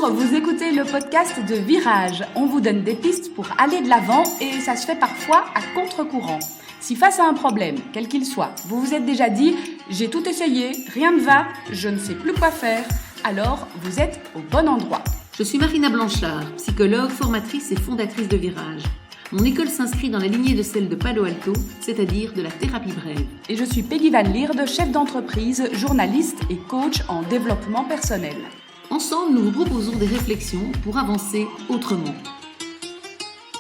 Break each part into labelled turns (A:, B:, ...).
A: Bonjour, vous écoutez le podcast de Virage. On vous donne des pistes pour aller de l'avant et ça se fait parfois à contre-courant. Si face à un problème, quel qu'il soit, vous vous êtes déjà dit « j'ai tout essayé, rien ne va, je ne sais plus quoi faire », alors vous êtes au bon endroit.
B: Je suis Marina Blanchard, psychologue, formatrice et fondatrice de Virage. Mon école s'inscrit dans la lignée de celle de Palo Alto, c'est-à-dire de la thérapie brève.
A: Et je suis Peggy Van Lierde, chef d'entreprise, journaliste et coach en développement personnel.
B: Ensemble, nous vous proposons des réflexions pour avancer autrement.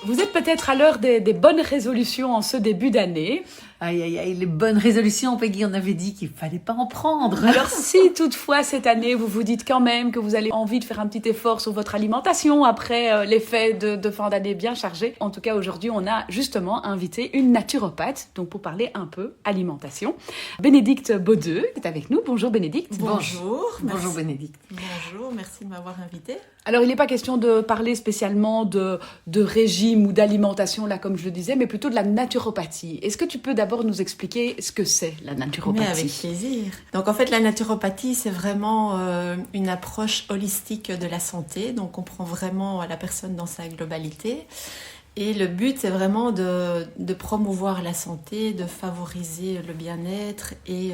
A: Vous êtes peut-être à l'heure des bonnes résolutions en ce début d'année.
B: Aïe, aïe, aïe, les bonnes résolutions, Peggy, on avait dit qu'il ne fallait pas en prendre.
A: Alors si toutefois cette année, vous vous dites quand même que vous avez envie de faire un petit effort sur votre alimentation après l'effet de fin d'année bien chargé. En tout cas, aujourd'hui, on a justement invité une naturopathe donc pour parler un peu alimentation. Bénédicte Baudeux est avec nous. Bonjour Bénédicte.
C: Bonjour.
B: Bonjour Bénédicte.
C: Bonjour, merci de m'avoir invitée.
A: Alors, il n'est pas question de parler spécialement de régime ou d'alimentation, là, comme je le disais, mais plutôt de la naturopathie. Est-ce que tu peux d'abord nous expliquer ce que c'est, la naturopathie ?
C: Mais avec plaisir. Donc, en fait, la naturopathie, c'est vraiment une approche holistique de la santé. Donc, on prend vraiment la personne dans sa globalité. Et le but, c'est vraiment de promouvoir la santé, de favoriser le bien-être et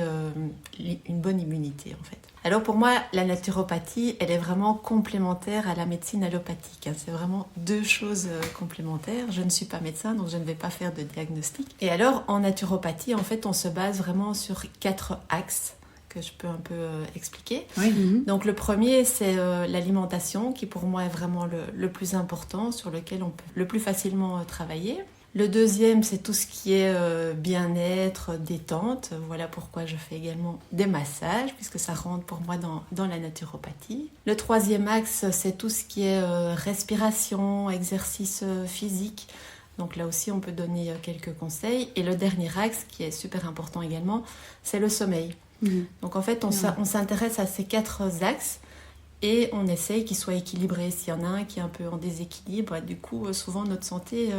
C: une bonne immunité, en fait. Alors pour moi, la naturopathie, elle est vraiment complémentaire à la médecine allopathique. C'est vraiment deux choses complémentaires. Je ne suis pas médecin, donc je ne vais pas faire de diagnostic. Et alors, en naturopathie, en fait, on se base vraiment sur 4 axes que je peux un peu expliquer.
B: Oui.
C: Donc le premier, c'est l'alimentation, qui pour moi est vraiment le plus important, sur lequel on peut le plus facilement travailler. Le deuxième, c'est tout ce qui est bien-être, détente. Voilà pourquoi je fais également des massages, puisque ça rentre pour moi dans la naturopathie. Le troisième axe, c'est tout ce qui est respiration, exercice physique. Donc là aussi, on peut donner quelques conseils. Et le dernier axe, qui est super important également, c'est le sommeil. Donc en fait, on s'intéresse à ces 4 axes et on essaye qu'ils soient équilibrés. S'il y en a un qui est un peu en déséquilibre, du coup, souvent notre santé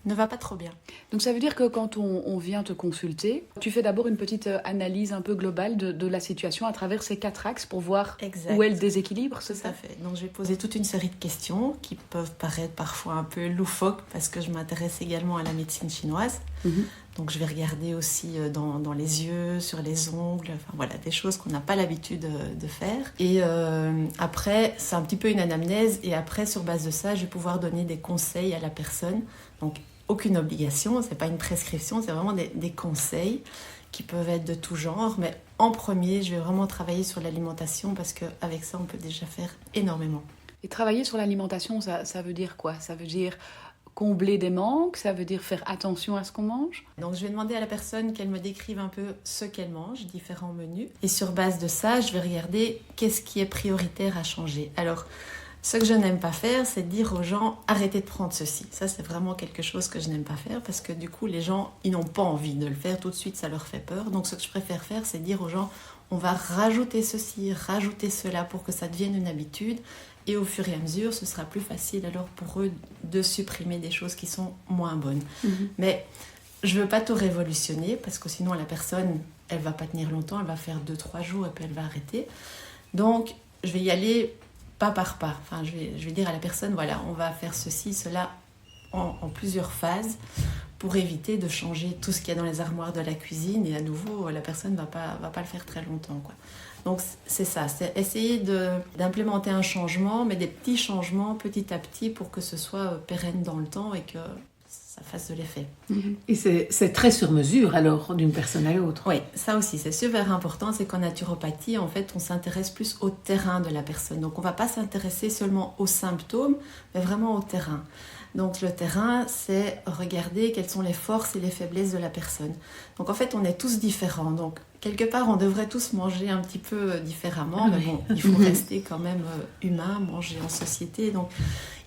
C: ne va pas trop bien.
A: Donc ça veut dire que quand on vient te consulter, tu fais d'abord une petite analyse un peu globale de la situation à travers ces 4 axes pour voir où est le déséquilibre, c'est ça ?
C: Tout à fait. Donc je vais poser toute une série de questions qui peuvent paraître parfois un peu loufoques parce que je m'intéresse également à la médecine chinoise. Donc je vais regarder aussi dans les yeux, sur les ongles, enfin voilà, des choses qu'on n'a pas l'habitude de faire. Et après, c'est un petit peu une anamnèse et après, sur base de ça, je vais pouvoir donner des conseils à la personne. Donc aucune obligation, c'est pas une prescription, c'est vraiment des conseils qui peuvent être de tout genre. Mais en premier, je vais vraiment travailler sur l'alimentation parce qu'avec ça, on peut déjà faire énormément.
A: Et travailler sur l'alimentation, ça veut dire quoi ? Ça veut dire combler des manques, ça veut dire faire attention à ce qu'on mange.
C: Donc je vais demander à la personne qu'elle me décrive un peu ce qu'elle mange, différents menus. Et sur base de ça, je vais regarder qu'est-ce qui est prioritaire à changer. Alors, ce que je n'aime pas faire, c'est dire aux gens « arrêtez de prendre ceci ». Ça, c'est vraiment quelque chose que je n'aime pas faire parce que du coup, les gens, ils n'ont pas envie de le faire. Tout de suite, ça leur fait peur. Donc ce que je préfère faire, c'est dire aux gens « on va rajouter ceci, rajouter cela pour que ça devienne une habitude ». Et au fur et à mesure, ce sera plus facile alors pour eux de supprimer des choses qui sont moins bonnes. Mais je ne veux pas tout révolutionner parce que sinon la personne, elle ne va pas tenir longtemps, elle va faire 2-3 jours et puis elle va arrêter. Donc, je vais y aller pas par pas. Enfin, je vais dire à la personne, voilà, on va faire ceci, cela en plusieurs phases pour éviter de changer tout ce qu'il y a dans les armoires de la cuisine. Et à nouveau, la personne ne va pas le faire très longtemps, quoi. Donc c'est ça, c'est essayer d'implémenter un changement, mais des petits changements petit à petit pour que ce soit pérenne dans le temps et que ça fasse de l'effet.
B: Et c'est très sur mesure alors d'une personne à l'autre.
C: Oui, ça aussi c'est super important, c'est qu'en naturopathie en fait on s'intéresse plus au terrain de la personne. Donc on ne va pas s'intéresser seulement aux symptômes, mais vraiment au terrain. Donc le terrain, c'est regarder quelles sont les forces et les faiblesses de la personne. Donc en fait, on est tous différents. Donc quelque part, on devrait tous manger un petit peu différemment. Mais bon, il faut rester quand même humain, manger en société. Donc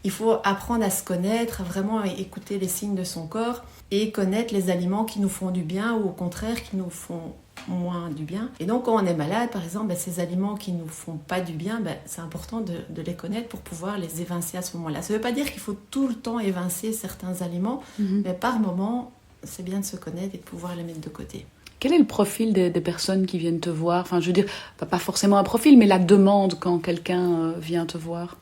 C: il faut apprendre à se connaître, à vraiment écouter les signes de son corps et connaître les aliments qui nous font du bien ou au contraire qui nous font moins du bien. Et donc quand on est malade, par exemple, ces aliments qui ne nous font pas du bien, c'est important de les connaître pour pouvoir les évincer à ce moment-là. Ça ne veut pas dire qu'il faut tout le temps évincer certains aliments, mais par moment, c'est bien de se connaître et de pouvoir les mettre de côté.
A: Quel est le profil des personnes qui viennent te voir ? Enfin, je veux dire, pas forcément un profil, mais la demande quand quelqu'un vient te voir.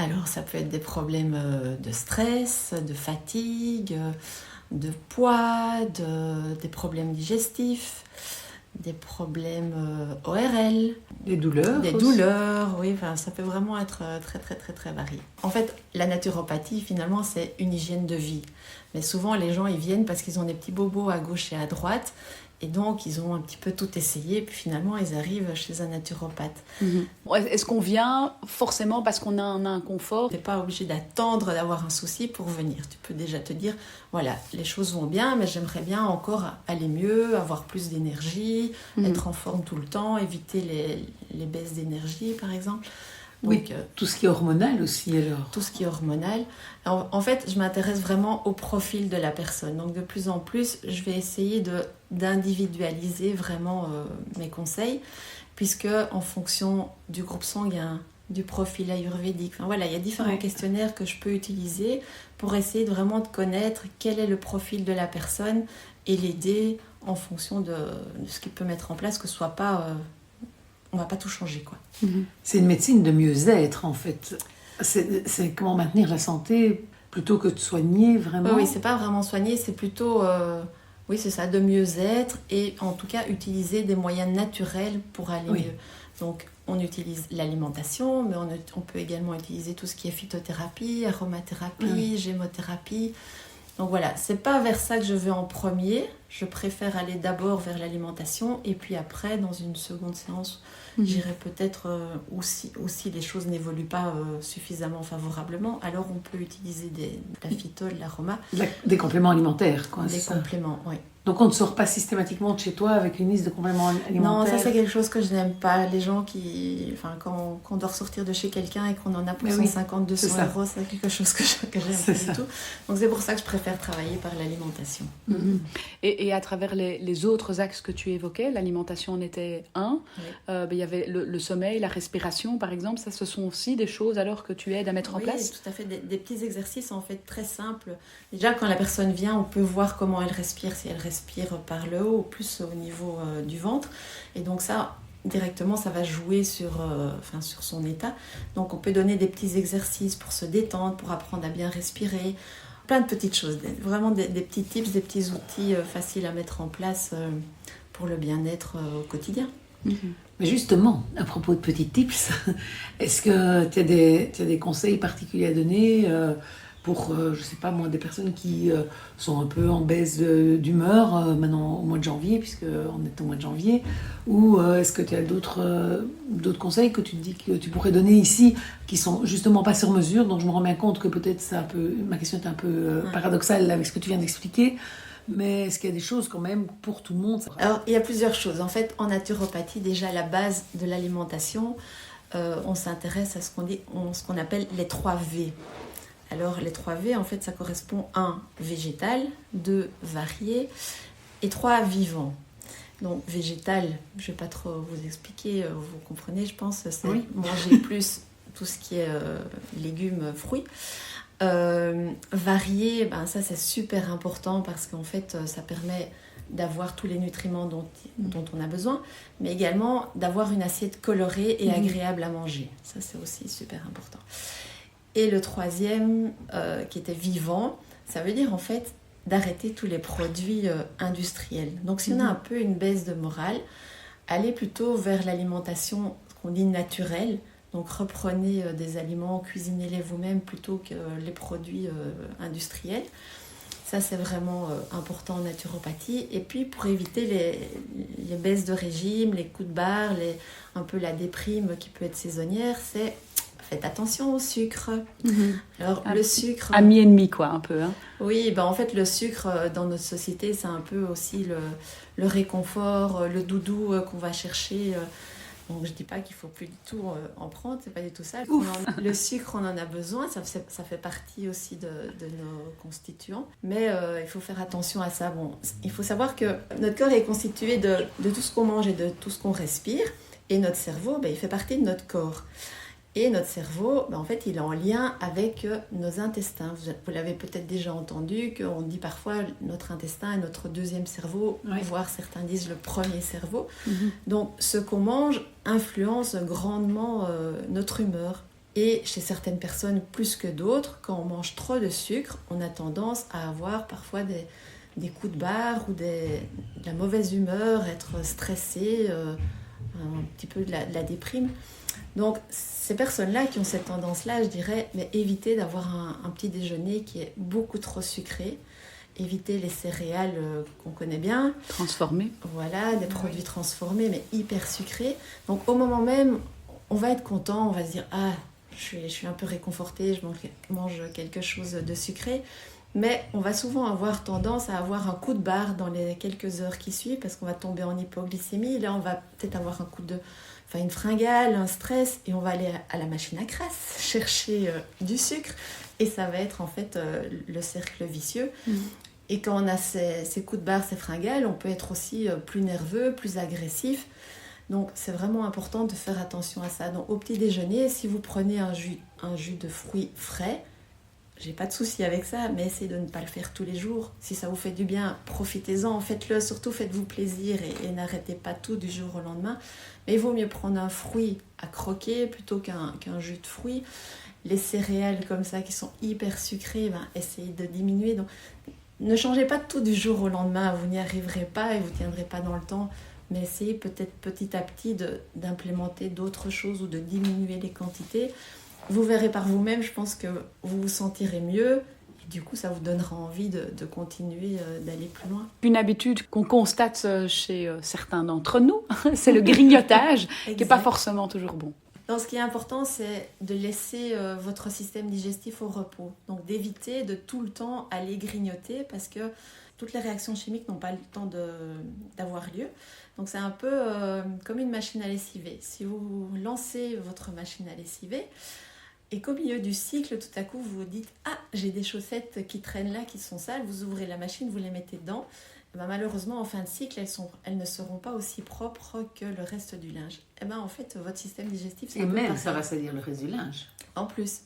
C: Alors ça peut être des problèmes de stress, de fatigue, de poids, des problèmes digestifs, des problèmes ORL.
D: Des douleurs
C: Des
D: aussi.
C: douleurs, oui, enfin, ça peut vraiment être très très très très varié. En fait, la naturopathie, finalement, c'est une hygiène de vie. Mais souvent, les gens, ils viennent parce qu'ils ont des petits bobos à gauche et à droite. Et donc, ils ont un petit peu tout essayé. Puis finalement, ils arrivent chez un naturopathe.
A: Est-ce qu'on vient forcément parce qu'on a un inconfort?
C: Tu n'es pas obligé d'attendre d'avoir un souci pour venir. Tu peux déjà te dire, voilà, les choses vont bien, mais j'aimerais bien encore aller mieux, avoir plus d'énergie, être en forme tout le temps, éviter les baisses d'énergie, par exemple.
D: Oui,
C: Donc,
D: tout ce qui est hormonal aussi, alors.
C: tout ce qui est hormonal. En fait, je m'intéresse vraiment au profil de la personne. Donc, de plus en plus, je vais essayer d'individualiser vraiment mes conseils, puisque en fonction du groupe sanguin, du profil ayurvédique, enfin, voilà, il y a différents questionnaires que je peux utiliser pour essayer vraiment de connaître quel est le profil de la personne et l'aider en fonction de ce qu'il peut mettre en place, que ce soit pas... on va pas tout changer, quoi.
D: C'est une médecine de mieux-être, en fait. C'est comment maintenir la santé plutôt que de soigner, vraiment.
C: Oui, c'est pas vraiment soigner, c'est plutôt, oui, c'est ça, de mieux-être et en tout cas utiliser des moyens naturels pour aller mieux. Donc, on utilise l'alimentation, mais on peut également utiliser tout ce qui est phytothérapie, aromathérapie, gémothérapie. Donc voilà, c'est pas vers ça que je vais en premier. Je préfère aller d'abord vers l'alimentation et puis après, dans une seconde séance, j'irai peut-être aussi les choses n'évoluent pas suffisamment favorablement. Alors on peut utiliser de la phyto, de l'aroma.
D: Des compléments alimentaires, quoi.
C: Des compléments, oui.
D: Donc on ne sort pas systématiquement de chez toi avec une liste de compléments alimentaires.
C: Non, ça c'est quelque chose que je n'aime pas. Les gens quand on doit ressortir de chez quelqu'un et qu'on en a pour 150, 200 euros, c'est quelque chose que j'aime pas du tout. Donc c'est pour ça que je préfère travailler par l'alimentation.
A: Et à travers les autres axes que tu évoquais, l'alimentation en était un. Il y avait le sommeil, la respiration par exemple. Ça, ce sont aussi des choses alors que tu aides à mettre en place?
C: Oui, tout à fait. Des petits exercices en fait très simples. Déjà quand la personne vient, on peut voir comment elle respire, si elle respire par le haut ou plus au niveau du ventre. Et donc ça, directement, ça va jouer sur son état. Donc on peut donner des petits exercices pour se détendre, pour apprendre à bien respirer. Plein de petites choses, vraiment des petits tips, des petits outils faciles à mettre en place pour le bien-être au quotidien.
D: Mais justement, à propos de petits tips, est-ce que tu as des conseils particuliers à donner pour, je sais pas moi, des personnes qui sont un peu en baisse d'humeur maintenant au mois de janvier, puisqu'on est au mois de janvier, ou est-ce que tu as d'autres conseils que tu te dis que tu pourrais donner ici, qui sont justement pas sur mesure, donc je me rends bien compte que peut-être ma question est un peu paradoxale avec ce que tu viens d'expliquer, mais est-ce qu'il y a des choses quand même pour tout le monde?
C: Alors, il y a plusieurs choses. En fait, en naturopathie, déjà, la base de l'alimentation, on s'intéresse à ce qu'on appelle les 3 V. Alors, les 3 V, en fait, ça correspond 1, végétal, 2, varié, et 3, vivant. Donc, végétal, je ne vais pas trop vous expliquer, vous comprenez, je pense, c'est manger plus tout ce qui est légumes, fruits. Varié, ça c'est super important parce qu'en fait, ça permet d'avoir tous les nutriments dont on a besoin, mais également d'avoir une assiette colorée et agréable à manger. Ça, c'est aussi super important. Et le 3e, qui était vivant, ça veut dire en fait d'arrêter tous les produits industriels. Donc si on a un peu une baisse de morale, allez plutôt vers l'alimentation, ce qu'on dit naturelle. Donc reprenez des aliments, cuisinez-les vous-même plutôt que les produits industriels. Ça, c'est vraiment important en naturopathie. Et puis, pour éviter les baisses de régime, les coups de barre, un peu la déprime qui peut être saisonnière, c'est faites attention au sucre. Alors, le sucre...
A: Ami ennemi, quoi, un peu. Hein.
C: Oui, en fait, le sucre, dans notre société, c'est un peu aussi le réconfort, le doudou qu'on va chercher... Donc je ne dis pas qu'il ne faut plus du tout en prendre, c'est pas du tout ça. Le sucre, on en a besoin, ça fait partie aussi de nos constituants. Mais il faut faire attention à ça. Bon, il faut savoir que notre corps est constitué de tout ce qu'on mange et de tout ce qu'on respire. Et notre cerveau, il fait partie de notre corps. Et notre cerveau, en fait, il est en lien avec nos intestins. Vous l'avez peut-être déjà entendu, qu'on dit parfois notre intestin est notre 2e cerveau, voire certains disent le 1er cerveau. Donc, ce qu'on mange influence grandement notre humeur Et chez certaines personnes plus que d'autres, quand on mange trop de sucre, on a tendance à avoir parfois des coups de barre ou de la mauvaise humeur, être stressé, un petit peu de la déprime. Donc ces personnes-là qui ont cette tendance-là, je dirais, mais évitez d'avoir un petit déjeuner qui est beaucoup trop sucré. Évitez les céréales qu'on connaît bien.
A: Transformées.
C: Voilà, des produits transformés, mais hyper sucrés. Donc au moment même, on va être content, on va se dire « Ah, je suis un peu réconforté, je mange quelque chose de sucré ». Mais on va souvent avoir tendance à avoir un coup de barre dans les quelques heures qui suivent parce qu'on va tomber en hypoglycémie. Là, on va peut-être avoir une fringale, un stress, et on va aller à la machine à graisse chercher du sucre. Et ça va être en fait le cercle vicieux. Et quand on a ces coups de barre, ces fringales, on peut être aussi plus nerveux, plus agressif. Donc c'est vraiment important de faire attention à ça. Donc au petit déjeuner, si vous prenez un jus de fruits frais, j'ai pas de souci avec ça, mais essayez de ne pas le faire tous les jours. Si ça vous fait du bien, profitez-en, faites-le, surtout faites-vous plaisir et n'arrêtez pas tout du jour au lendemain. Mais il vaut mieux prendre un fruit à croquer plutôt qu'un jus de fruits. Les céréales comme ça qui sont hyper sucrées, essayez de diminuer. Donc, ne changez pas tout du jour au lendemain, vous n'y arriverez pas et vous ne tiendrez pas dans le temps. Mais essayez peut-être petit à petit d'implémenter d'autres choses ou de diminuer les quantités. Vous verrez par vous-même, je pense que vous vous sentirez mieux. Et du coup, ça vous donnera envie de continuer, d'aller plus loin.
A: Une habitude qu'on constate chez certains d'entre nous, c'est le grignotage, qui n'est pas forcément toujours bon.
C: Donc, ce qui est important, c'est de laisser votre système digestif au repos. Donc, d'éviter de tout le temps aller grignoter parce que toutes les réactions chimiques n'ont pas le temps d'avoir lieu. Donc, c'est un peu comme une machine à lessiver. Si vous lancez votre machine à lessiver et qu'au milieu du cycle, tout à coup, vous vous dites « Ah, j'ai des chaussettes qui traînent là, qui sont sales », vous ouvrez la machine, vous les mettez dedans. Malheureusement, en fin de cycle, elles ne seront pas aussi propres que le reste du linge. En fait, votre système digestif, c'est un peu pareil.
D: Et même, ça va salir le reste du linge.
C: En plus.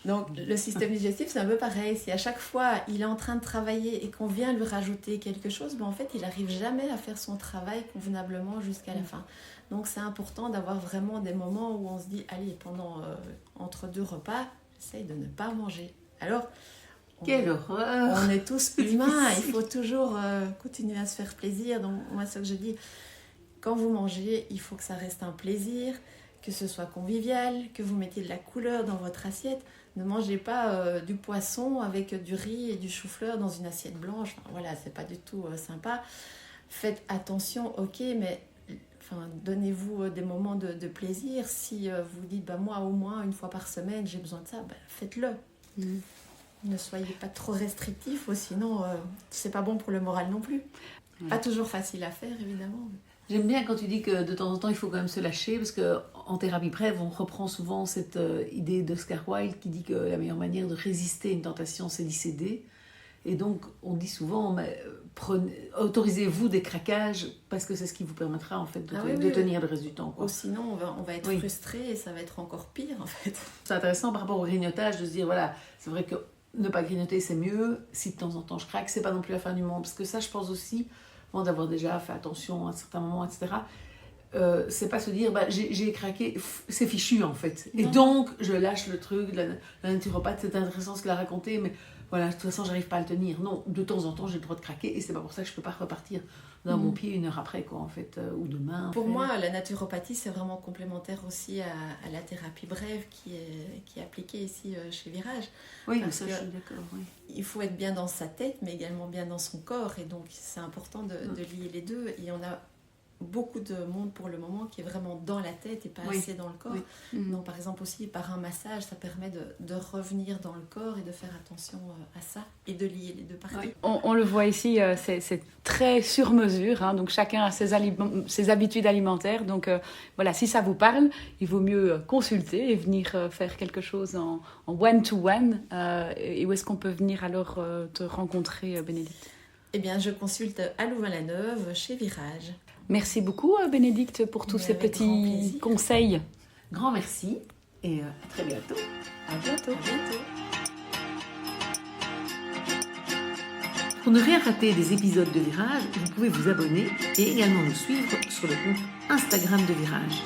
C: Donc, le système digestif, c'est un peu pareil. Si à chaque fois, il est en train de travailler et qu'on vient lui rajouter quelque chose, en fait, il n'arrive jamais à faire son travail convenablement jusqu'à la fin. Donc, c'est important d'avoir vraiment des moments où on se dit, allez, entre 2 repas, j'essaye de ne pas manger. Alors,
D: quelle horreur!
C: On est tous humains, il faut toujours continuer à se faire plaisir. Donc, moi, ce que je dis, quand vous mangez, il faut que ça reste un plaisir, que ce soit convivial, que vous mettiez de la couleur dans votre assiette. Ne mangez pas du poisson avec du riz et du chou-fleur dans une assiette blanche. Voilà, c'est pas du tout sympa. Faites attention, ok, mais donnez-vous des moments de plaisir. Si vous dites, moi, au moins une fois par semaine, j'ai besoin de ça, faites-le. Ne soyez pas trop restrictifs, sinon c'est pas bon pour le moral non plus. Pas toujours facile à faire, évidemment.
D: J'aime bien quand tu dis que de temps en temps il faut quand même se lâcher, parce qu'en thérapie brève on reprend souvent cette idée d'Oscar Wilde qui dit que la meilleure manière de résister à une tentation c'est d'y céder. Et donc on dit souvent autorisez-vous des craquages parce que c'est ce qui vous permettra en fait de tenir le reste du temps.
C: Ou sinon on va être frustré et ça va être encore pire en fait.
D: C'est intéressant par rapport au grignotage de se dire voilà, c'est vrai que ne pas grignoter c'est mieux, si de temps en temps je craque c'est pas non plus la fin du monde, parce que ça je pense aussi d'avoir déjà fait attention à certains moments, etc. C'est pas se dire j'ai craqué, c'est fichu en fait. Et donc je lâche le truc, la naturopathe, c'est intéressant ce qu'elle a raconté, mais voilà, de toute façon j'arrive pas à le tenir. Non, de temps en temps j'ai le droit de craquer et c'est pas pour ça que je peux pas repartir dans mon pied 1 heure après, quoi, en fait, ou demain.
C: Pour moi, la naturopathie c'est vraiment complémentaire aussi à la thérapie brève qui est appliquée ici chez Virage.
D: Oui, mais ça je suis d'accord, oui.
C: Il faut être bien dans sa tête, mais également bien dans son corps. Et donc, c'est important de lier les deux. Et on a beaucoup de monde pour le moment qui est vraiment dans la tête et pas assez dans le corps. Donc, par exemple, aussi, par un massage, ça permet de revenir dans le corps et de faire attention à ça et de lier les deux parties.
A: Oui. On le voit ici, c'est très sur mesure. Donc, chacun a ses habitudes alimentaires. Donc, voilà, si ça vous parle, il vaut mieux consulter et venir faire quelque chose en one-to-one. Et où est-ce qu'on peut venir alors te rencontrer, Bénédicte ?
C: Eh bien, je consulte à Louvain-la-Neuve, chez Virage.
A: Merci beaucoup, Bénédicte, pour tous ces petits conseils.
D: Grand merci et à très bientôt.
C: À bientôt.
B: Pour ne rien rater des épisodes de Virage, vous pouvez vous abonner et également nous suivre sur le compte Instagram de Virage.